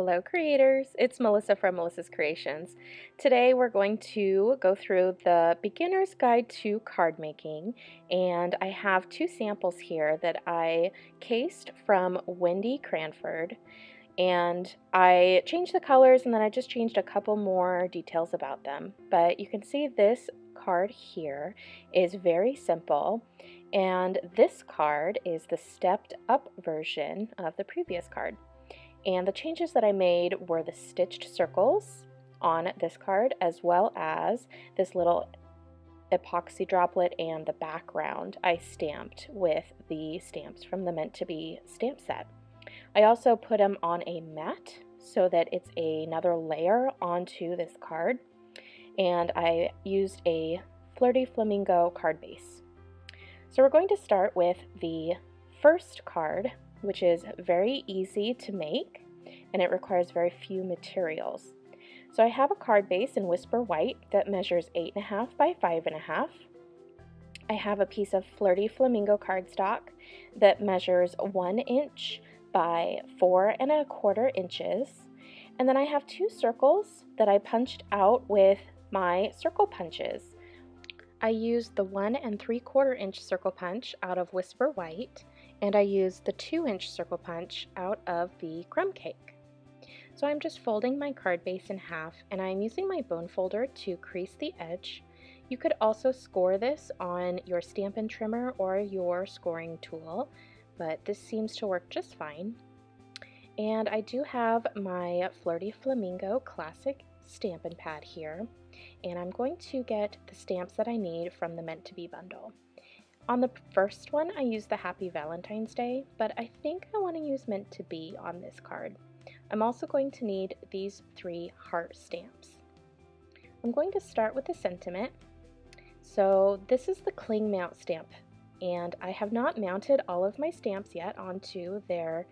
Hello creators, it's Melissa from Melissa's Creations. Today we're going to go through the beginner's guide to card making, and I have two samples here that I cased from Wendy Cranford, and I changed the colors and then I just changed a couple more details about them. But you can see this card here is very simple, and this card is the stepped up version of the previous card. And the changes that I made were the stitched circles on this card, as well as this little epoxy droplet and the background I stamped with the stamps from the Meant to Be stamp set. I also put them on a mat so that it's another layer onto this card, and I used a Flirty Flamingo card base. So we're going to start with the first card, which is very easy to make and it requires very few materials. So I have a card base in Whisper White that measures 8.5 by 5.5. I have a piece of Flirty Flamingo cardstock that measures 1 inch by 4.25 inches. And then I have two circles that I punched out with my circle punches. I used the 1 3/4 inch circle punch out of Whisper White, and I used the 2-inch circle punch out of the Crumb cake. So I'm just folding my card base in half, and I'm using my bone folder to crease the edge. You could also score this on your Stampin' trimmer or your scoring tool, but this seems to work just fine. And I do have my Flirty Flamingo Classic Stampin' pad here, and I'm going to get the stamps that I need from the Meant to Be bundle. On the first one, I used the Happy Valentine's Day, but I think I want to use Meant to Be on this card. I'm also going to need these 3 heart stamps. I'm going to start with the sentiment. So this is the cling mount stamp, and I have not mounted all of my stamps yet onto their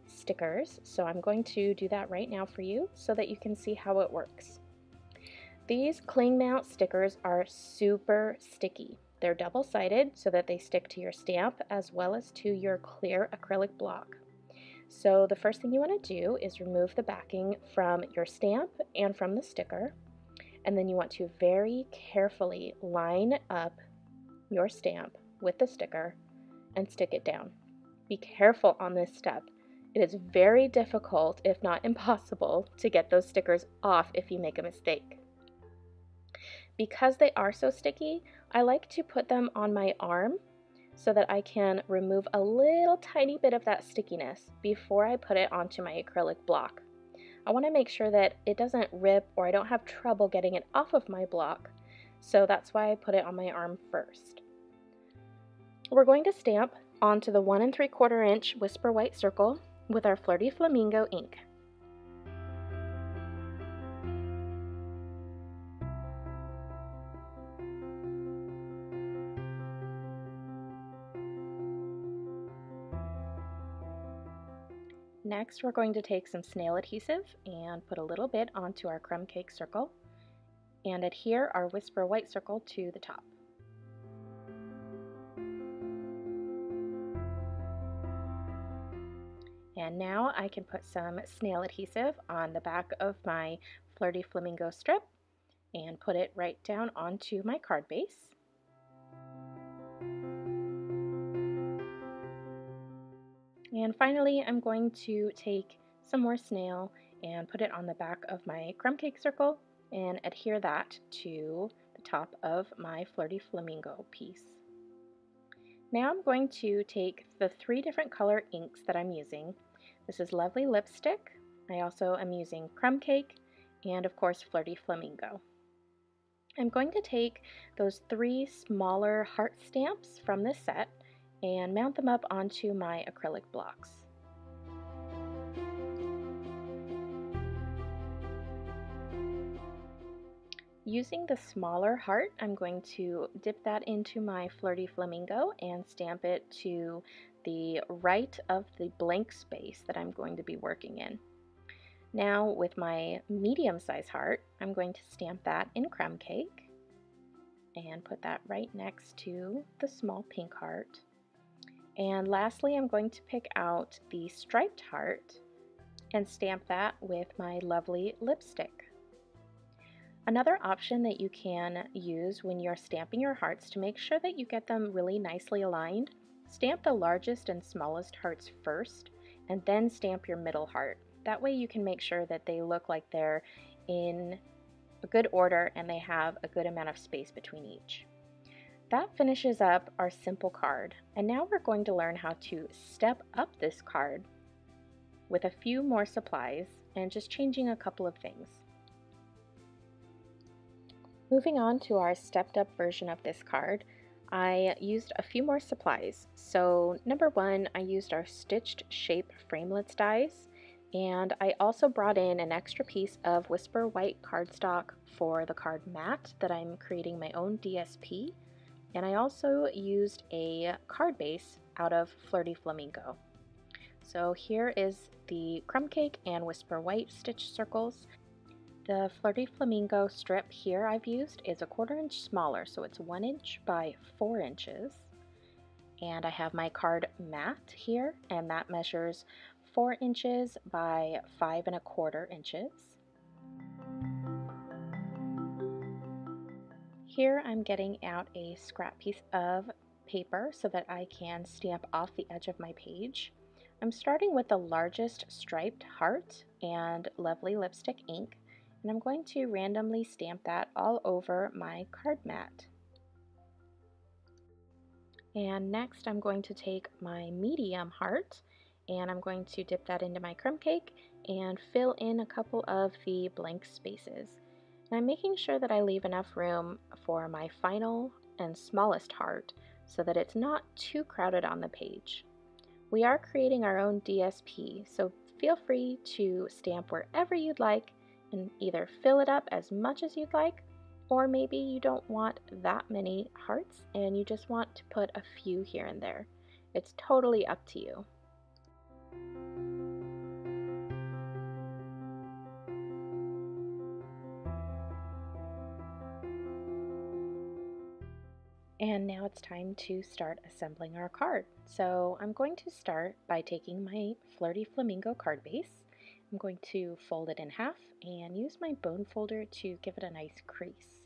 stickers, so I'm going to do that right now for you so that you can see how it works. These cling mount stickers are super sticky. They're double-sided so that they stick to your stamp as well as to your clear acrylic block. So the first thing you want to do is remove the backing from your stamp and from the sticker, and then you want to very carefully line up your stamp with the sticker and stick it down. Be careful on this step. It is very difficult, if not impossible, to get those stickers off if you make a mistake. Because they are so sticky, I like to put them on my arm so that I can remove a little tiny bit of that stickiness before I put it onto my acrylic block. I want to make sure that it doesn't rip or I don't have trouble getting it off of my block, so that's why I put it on my arm first. We're going to stamp onto the 1 3/4 inch Whisper White circle with our Flirty Flamingo ink. Next, we're going to take some snail adhesive and put a little bit onto our crumb cake circle and adhere our Whisper White circle to the top. And now I can put some snail adhesive on the back of my Flirty Flamingo strip and put it right down onto my card base. And finally, I'm going to take some more snail and put it on the back of my crumb cake circle and adhere that to the top of my Flirty Flamingo piece. Now I'm going to take the 3 different color inks that I'm using. This is Lovely Lipstick. I also am using Crumb Cake and of course Flirty Flamingo. I'm going to take those 3 smaller heart stamps from this set and mount them up onto my acrylic blocks. Using the smaller heart, I'm going to dip that into my Flirty Flamingo and stamp it to the right of the blank space that I'm going to be working in. Now with my medium size heart, I'm going to stamp that in Crumb Cake and put that right next to the small pink heart. And lastly, I'm going to pick out the striped heart and stamp that with my lovely lipstick. Another option that you can use when you're stamping your hearts to make sure that you get them really nicely aligned, stamp the largest and smallest hearts first and then stamp your middle heart. That way you can make sure that they look like they're in a good order and they have a good amount of space between each. That finishes up our simple card, and now we're going to learn how to step up this card with a few more supplies and just changing a couple of things. Moving on to our stepped up version of this card, I used a few more supplies. So number one, I used our stitched shape framelits dies, and I also brought in an extra piece of Whisper White cardstock for the card mat that I'm creating my own DSP, and I also used a card base out of Flirty Flamingo. So here is the crumb cake and Whisper White stitch circles. The Flirty Flamingo strip here I've used is a 1/4 inch smaller, so it's 1 inch by 4 inches. And I have my card mat here, and that measures 4 inches by 5 1/4 inches. Here I'm getting out a scrap piece of paper so that I can stamp off the edge of my page. I'm starting with the largest striped heart and lovely lipstick ink, and I'm going to randomly stamp that all over my card mat. And next I'm going to take my medium heart and I'm going to dip that into my crumb cake and fill in a couple of the blank spaces. And I'm making sure that I leave enough room for my final and smallest heart so that it's not too crowded on the page. We are creating our own DSP, so feel free to stamp wherever you'd like and either fill it up as much as you'd like, or maybe you don't want that many hearts and you just want to put a few here and there. It's totally up to you. And now it's time to start assembling our card. So I'm going to start by taking my Flirty Flamingo card base. I'm going to fold it in half and use my bone folder to give it a nice crease.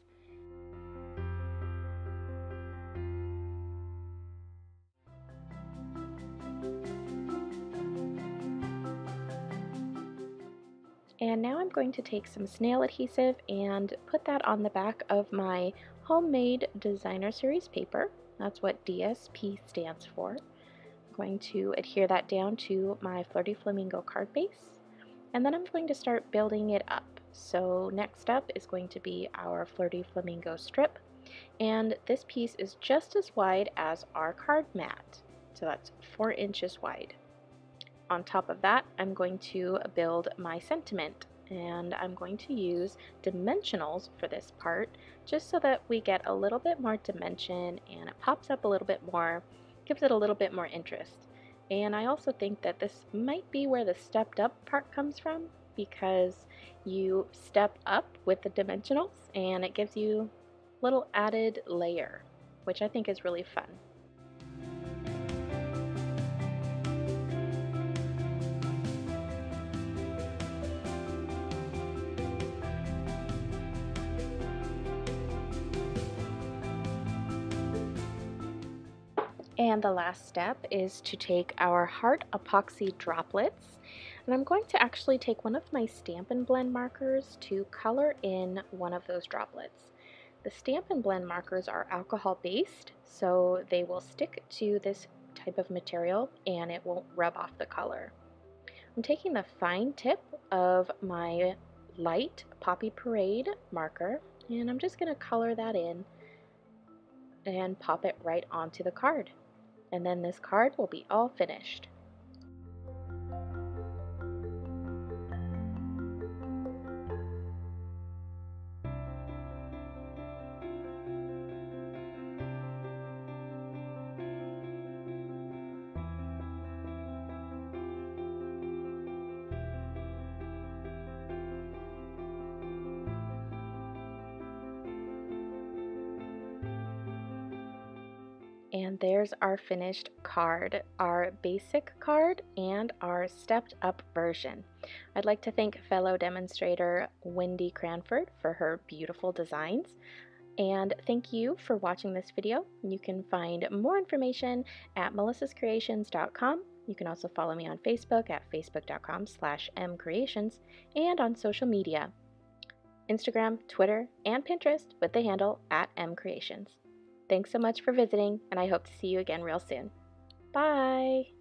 And now I'm going to take some snail adhesive and put that on the back of my homemade designer series paper. That's what DSP stands for. I'm going to adhere that down to my Flirty Flamingo card base, and then I'm going to start building it up. So next up is going to be our Flirty Flamingo strip, and this piece is just as wide as our card mat, so that's 4 inches wide. On top of that, I'm going to build my sentiment, and I'm going to use dimensionals for this part just so that we get a little bit more dimension and it pops up a little bit more, gives it a little bit more interest. And I also think that this might be where the stepped up part comes from, because you step up with the dimensionals and it gives you a little added layer, which I think is really fun. And the last step is to take our heart epoxy droplets, and I'm going to actually take one of my Stampin' Blend markers to color in one of those droplets. The Stampin' Blend markers are alcohol based, so they will stick to this type of material and it won't rub off the color. I'm taking the fine tip of my light Poppy Parade marker and I'm just going to color that in and pop it right onto the card. And then this card will be all finished. And there's our finished card, our basic card and our stepped up version. I'd like to thank fellow demonstrator Wendy Cranford for her beautiful designs. And thank you for watching this video. You can find more information at melissascreations.com. You can also follow me on Facebook at facebook.com/MKre8tions and on social media, Instagram, Twitter, and Pinterest with the handle at MKre8tions. Thanks so much for visiting, and I hope to see you again real soon. Bye!